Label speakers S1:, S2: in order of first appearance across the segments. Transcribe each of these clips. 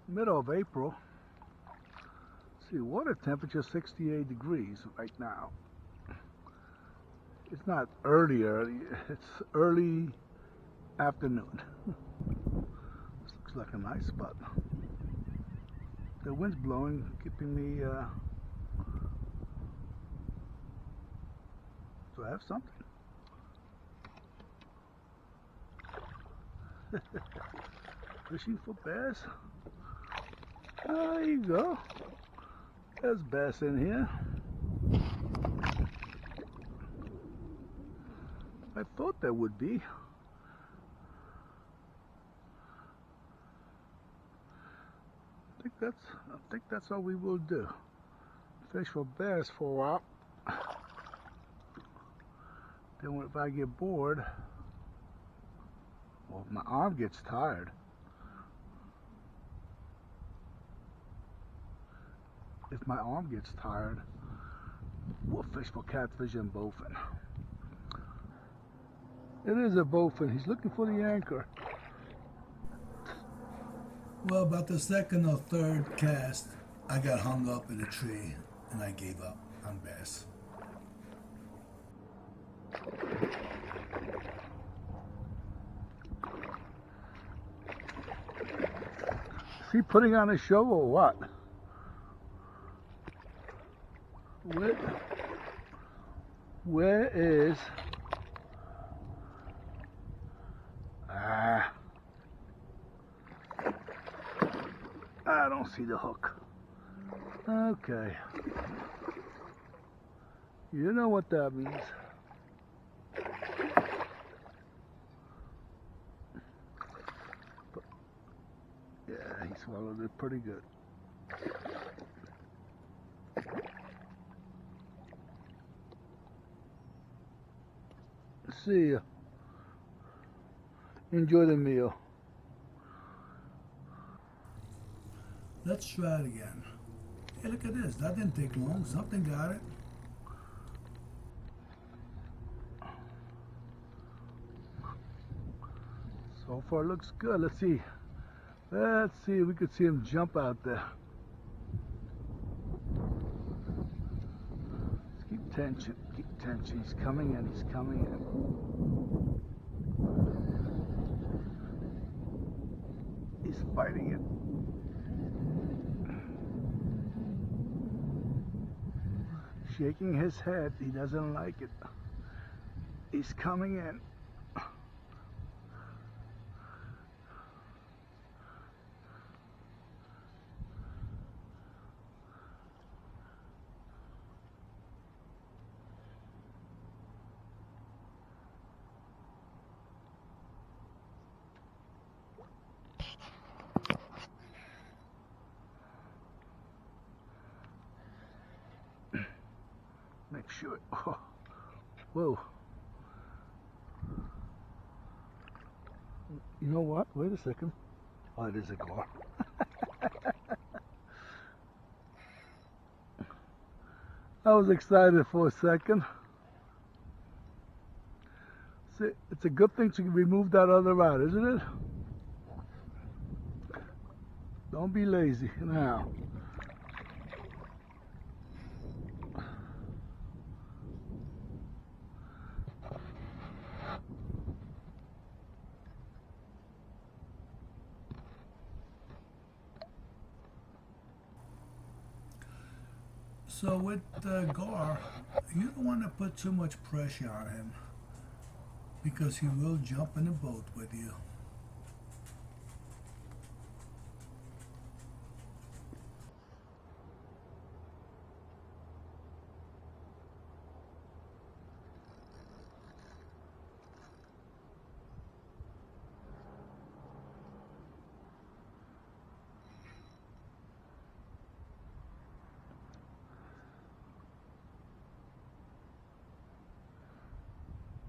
S1: Middle of April. Let's see, water temperature 68 degrees right now. It's not early, it's early afternoon. This looks like a nice spot. The wind's blowing, keeping me, do I have something? Fishing for bass. There you go. There's bass in here. I thought there would be. I think that's all we will do. Fish for bass for a while. Then if I get bored, or if my arm gets tired, we'll fish for catfish and bowfin. It is a bowfin. He's looking for the anchor.
S2: Well, about the second or third cast, I got hung up in a tree and I gave up on bass.
S1: Is he putting on a show or what? Where is... I don't see the hook. Okay. You know what that means. But, yeah, he swallowed it pretty good. See ya. Enjoy the meal.
S2: Let's try it again. Hey, look at this. That didn't take long. Something got it.
S1: So far looks good. Let's see. Let's see if we could see him jump out there. Let's keep tension. Keep tension. He's coming in. He's coming in. He's fighting it. Shaking his head. He doesn't like it. He's coming in. Make sure. Oh, whoa. You know what? Wait a second. Oh, it is a gar. I was excited for a second. See, it's a good thing to remove that other rod, isn't it? Don't be lazy now.
S2: So with gar, you don't want to put too much pressure on him because he will jump in the boat with you.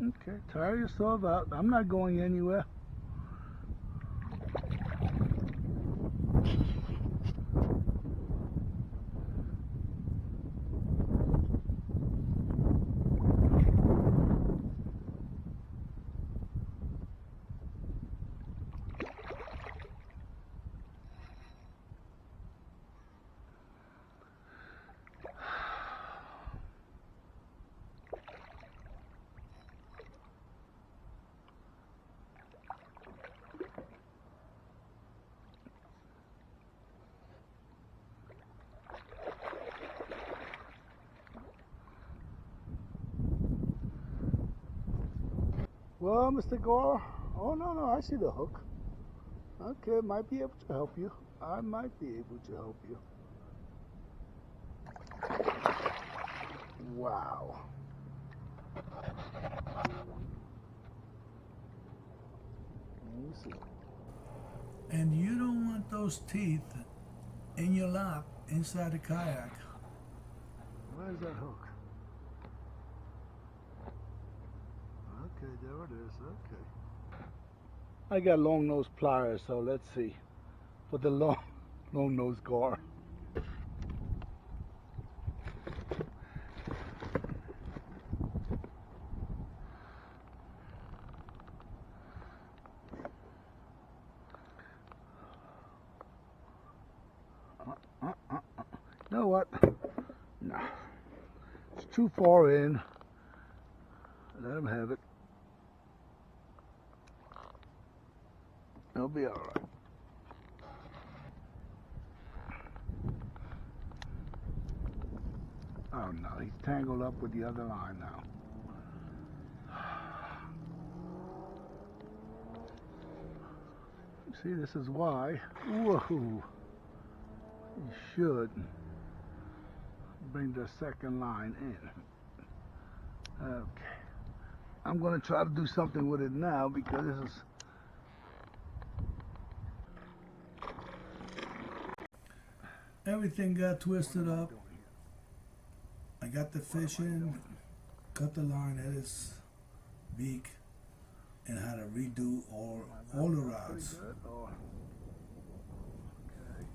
S1: Okay, tire yourself out. I'm not going anywhere. Well, Mr. Gore. Oh, no, no, I see the hook. Okay, might be able to help you. I might be able to help you. Wow. Let me see.
S2: And you don't want those teeth in your lap inside the kayak.
S1: Where's that hook? Okay, there it is. Okay. I got long nose pliers, so let's see. For the long nose gar. You know what? No. It's too far in. Let him have it. He'll be alright. Oh no, he's tangled up with the other line now. See, this is why. Whoa. You should bring the second line in. Okay. I'm going to try to do something with it now because this is...
S2: Everything got twisted up. I got the fish in, cut the line at its beak, and had to redo all the rods.